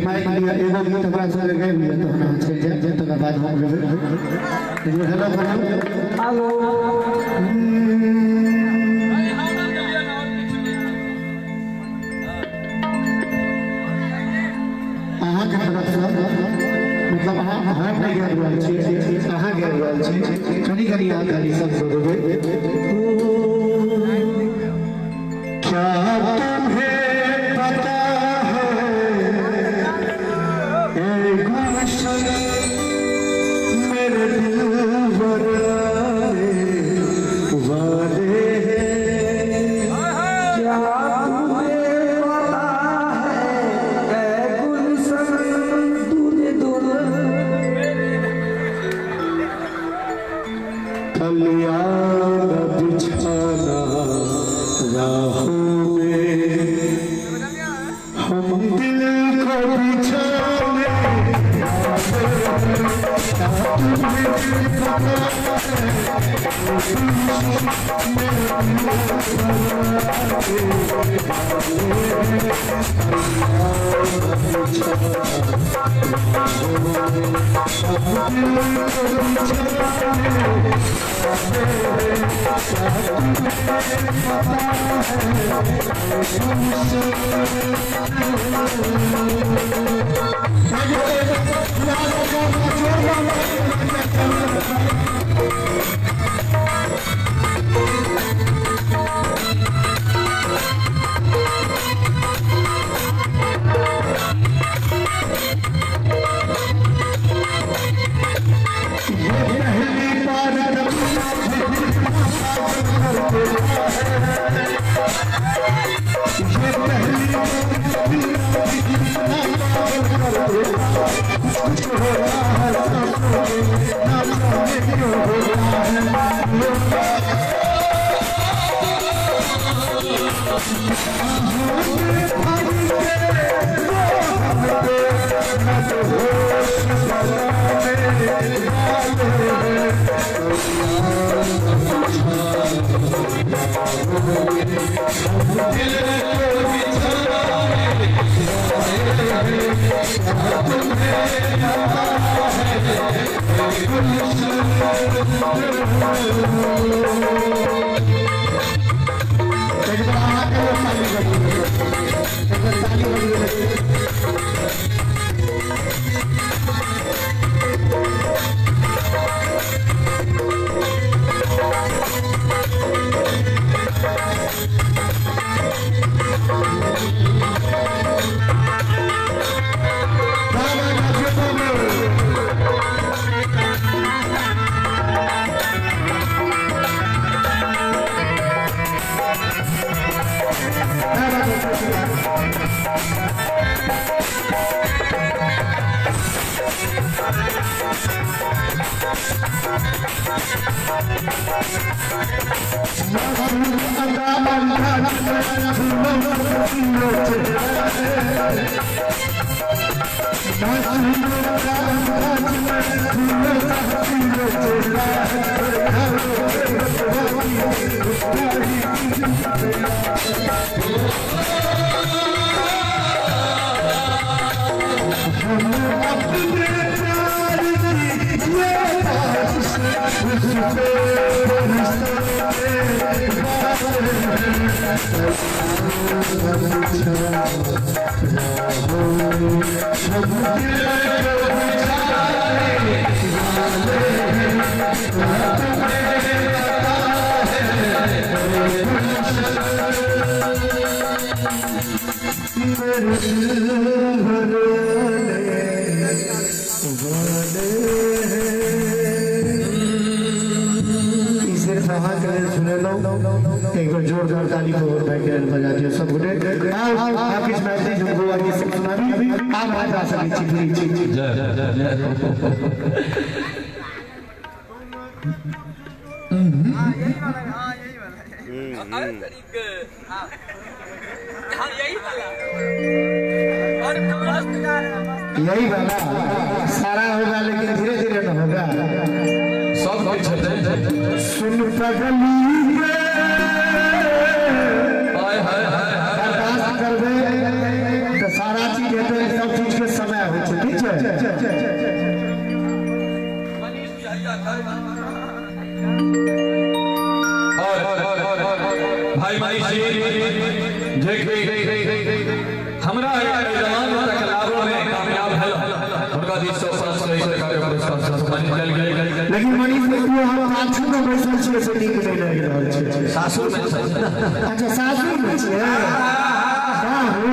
Mic लिया एगो गीत हमरा संगे गाबि लिया तो हम चल जाए तकर बाद हम गेबै हेलो हेलो अहाँ के तरफ से मतलब अहाँ नहीं गाबि रहल छी अहाँ गाबि रहल छी कनी कनी अहाँ खाली सब देबै क्या तुम्हें पता मेरे दिल वाले क्या तुम्हें पता है गुलशन दूर दूर कलिया बिछाना राहों में हम दिल को बिछाने एक बार जोरदार ताली को और बैकग्राउंड बजा दिया सब गुटे आप इस मैसेज हमको आगे से सुनाबी आप बात आ सकती प्लीज जय यही वाला सारा होगा लेकिन धीरे धीरे न होगा सब सुन पगली हाय हाय भाई मनीष जी हमरा जवान तक लाभों में कामयाब है उनका 205 सरकार का पुरस्कार सम्मान चल गए। लेकिन मनीष ने वो हम सासुर में बैसल छे से नीक नहीं लग रहल छे। सासुर में अच्छा सासुर में छे बाहु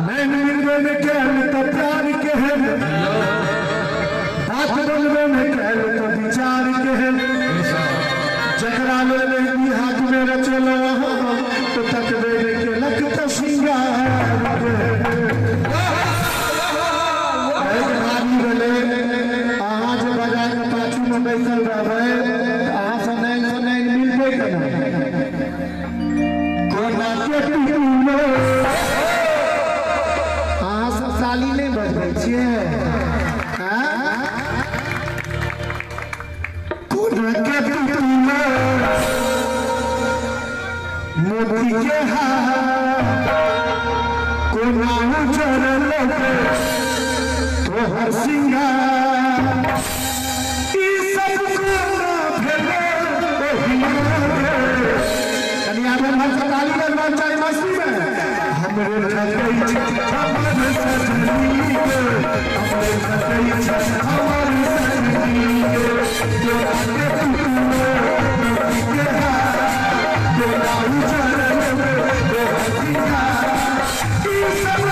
मैं निर्वे में कहल तो प्यार के है बात बोलवे में कहल तो विचार के है जकरा ले मेहंदी हाथ में रचलो तो तकबे के लखत सिंगार आज बजा के पाछू में बैसल रहबै अहाँ सनैन मिलबे केना कोना के टुटलो अहाँ सब साली नहीं बजबै छियै कोना के टुटलो मोती के हाथ कोना उजरल तोहर सिंगार ई सब कोना भेले कन्या में हम सताली बनवा चाहे मस्ती में हमरे ठकई छ हमरे सजनी के हमरे ठकई छ हमरे सजनी के जो आके टुटलो के हाथ जो लाऊ चरण में सिंगार ई सब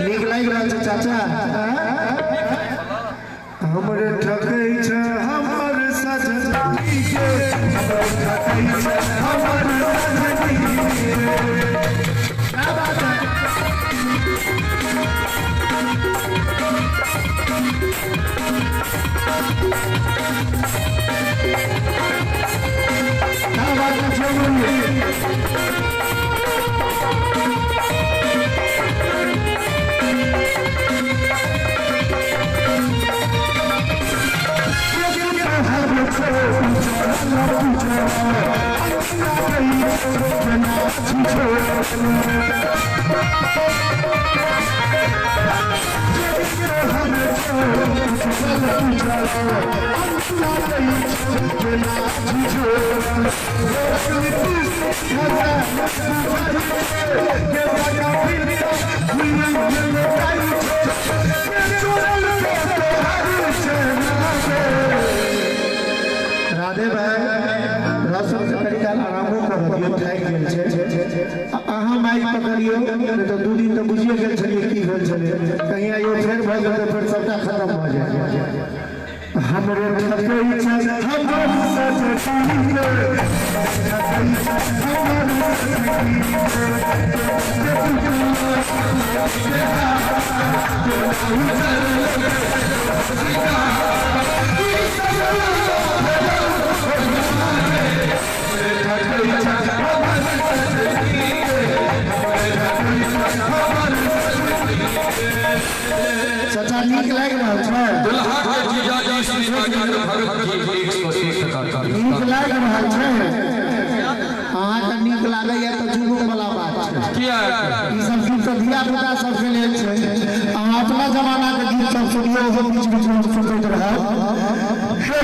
नीक लागि रहल छै चाचा हमरे ठकै छै हमर सजनी के हमरे ठकै छै हमर सजनी के क्या बात है क्या बात है राधे भाई रसम से तरीका आरामो कर दियो थाक गेल छै अहाँ माइक पकड़ियो तो 2 दिन तो बुझिए गेल छलिए की भेल छले कहीं आइयो फेर भ गेल तो फिर सबटा खत्म भ जाय हमरे ठकै छै हमर सजनी के ठकै छै हमर सजनी चाचा नीक लागि रहल छै दुल्हा के जीजाजी श्री भगत जी 101 टका नीक लागि रहल छै अहाँ के नीक लागैया तो जुलूम वाला बात छै किया ई सब गीत तो धिया पुता सब के लेल छै अहाँ अपना जमाना के गीत सब सुनियो हो बीच बीच में सुनैत रहब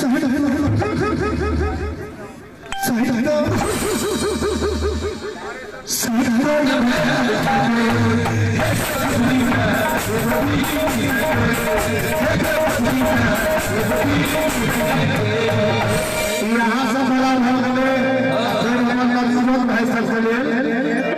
यहाँ से बड़ा भाई सबके लिए